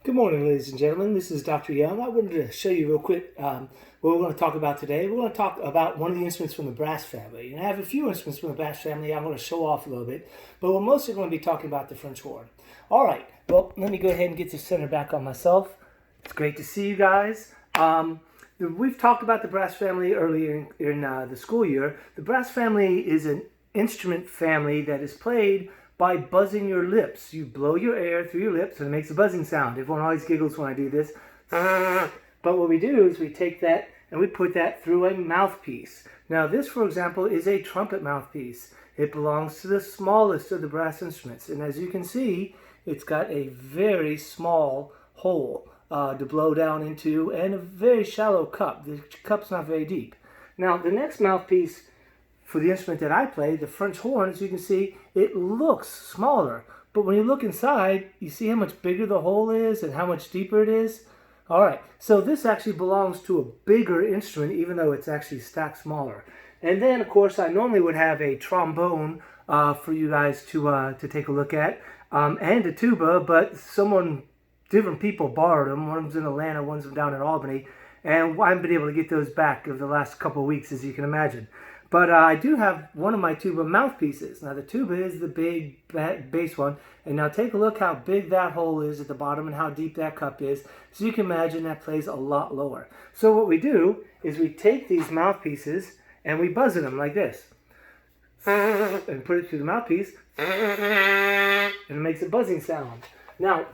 Good morning, ladies and gentlemen. This is Dr. Young. I wanted to show you real quick what we're going to talk about today. We're going to talk about one of the instruments from the brass family. And I have a few instruments from the brass family I'm going to show off a little bit, but we're mostly going to be talking about the French horn. All right, well, let me go ahead and get the center back on myself. It's great to see you guys. We've talked about the brass family earlier in the school year. The brass family is an instrument family that is played by buzzing your lips. You blow your air through your lips and it makes a buzzing sound. Everyone always giggles when I do this. But what we do is we take that and we put that through a mouthpiece. Now this, for example, is a trumpet mouthpiece. It belongs to the smallest of the brass instruments. And as you can see, it's got a very small hole to blow down into and a very shallow cup. The cup's not very deep. Now the next mouthpiece for the instrument that I play, the French horn, as you can see, it looks smaller. But when you look inside, you see how much bigger the hole is and how much deeper it is. All right, so this actually belongs to a bigger instrument, even though it's actually stacked smaller. And then, of course, I normally would have a trombone for you guys to take a look at, and a tuba, but different people borrowed them. One's in Atlanta, one's down in Albany, and I haven't been able to get those back over the last couple of weeks, as you can imagine. But I do have one of my tuba mouthpieces. Now the tuba is the big bass one. And now take a look how big that hole is at the bottom and how deep that cup is. So you can imagine that plays a lot lower. So what we do is we take these mouthpieces and we buzz them like this. And put it through the mouthpiece. And it makes a buzzing sound. Now,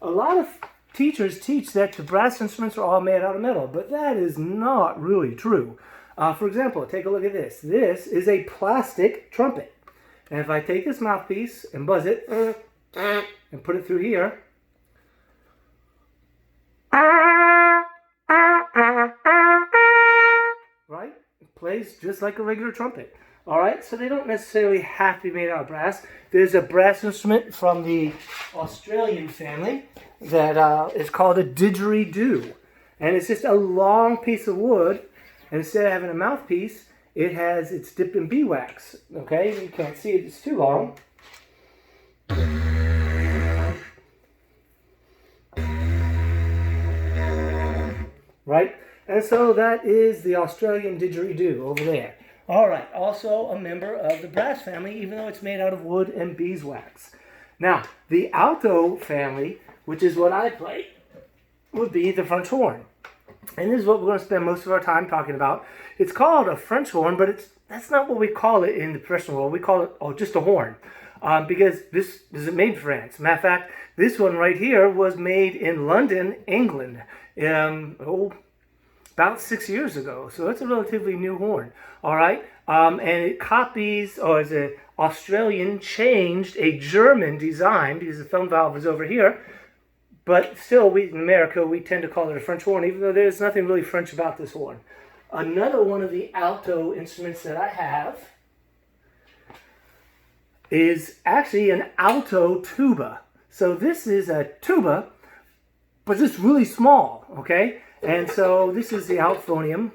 a lot of teachers teach that the brass instruments are all made out of metal. But that is not really true. For example, take a look at this. This is a plastic trumpet. And if I take this mouthpiece and buzz it and put it through here, right? It plays just like a regular trumpet. All right, so they don't necessarily have to be made out of brass. There's a brass instrument from the Australian family that is called a didgeridoo. And it's just a long piece of wood. And instead of having a mouthpiece, it's dipped in beeswax. Okay, you can't see it, it's too long. Right? And so that is the Australian didgeridoo over there. All right, also a member of the brass family, even though it's made out of wood and beeswax. Now, the alto family, which is what I play, would be the French horn. And this is what we're going to spend most of our time talking about. It's called a French horn, but that's not what we call it in the professional world. We call it just a horn, because this isn't made in France. Matter of fact, this one right here was made in London, England, about 6 years ago. So it's a relatively new horn. All right, and it copies, or as an Australian changed a German design because the thumb valve is over here. But still, in America, we tend to call it a French horn, even though there's nothing really French about this horn. Another one of the alto instruments that I have is actually an alto tuba. So this is a tuba, but it's really small, okay? And so this is the alphonium.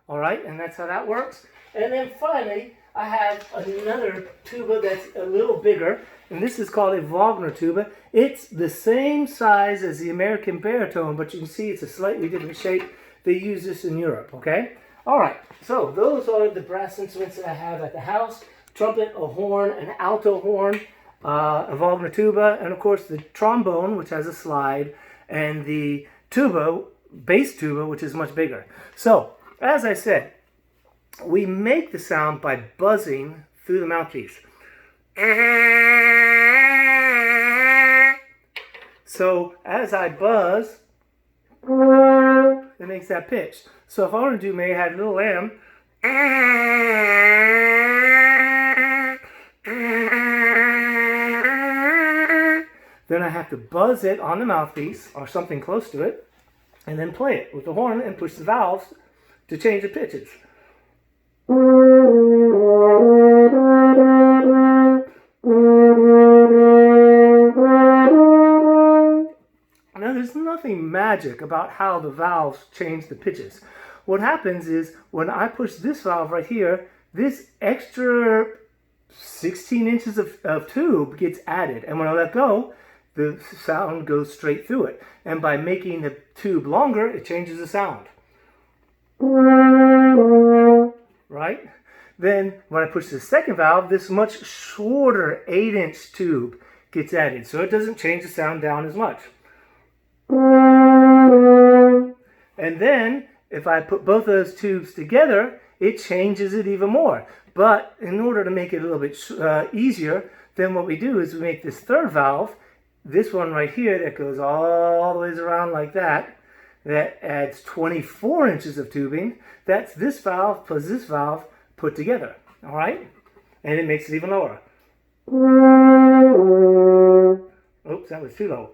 All right, and that's how that works. And then finally, I have another tuba that's a little bigger, and this is called a Wagner tuba. It's the same size as the American baritone, but you can see it's a slightly different shape. They use this in Europe, okay? All right, so those are the brass instruments that I have at the house. Trumpet, a horn, an alto horn, a Wagner tuba, and of course the trombone, which has a slide, and the tuba, bass tuba, which is much bigger. So, as I said, we make the sound by buzzing through the mouthpiece. So as I buzz, it makes that pitch. So if I want to do May I Had a Little Lamb, then I have to buzz it on the mouthpiece or something close to it, and then play it with the horn and push the valves to change the pitches. Now there's nothing magic about how the valves change the pitches. What happens is when I push this valve right here, this extra 16 inches of tube gets added. And when I let go, the sound goes straight through it. And by making the tube longer, it changes the sound. Right? Then when I push the second valve, this much shorter 8-inch tube gets added. So it doesn't change the sound down as much. And then if I put both of those tubes together, it changes it even more. But in order to make it a little bit easier, then what we do is we make this third valve, this one right here that goes all the ways around like that, that adds 24 inches of tubing. That's this valve plus this valve put together, all right? And it makes it even lower. Oops, that was too low.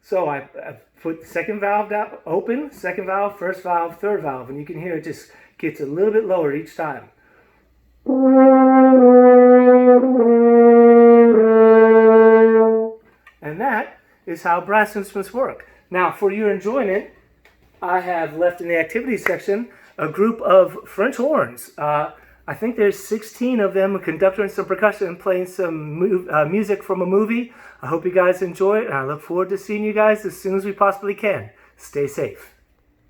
So I put the second valve down, open, second valve, first valve, third valve, and you can hear it just gets a little bit lower each time. And that is how brass instruments work. Now, for your enjoyment, I have left in the activities section a group of French horns. I think there's 16 of them, a conductor and some percussion, playing some music from a movie. I hope you guys enjoy it, and I look forward to seeing you guys as soon as we possibly can. Stay safe.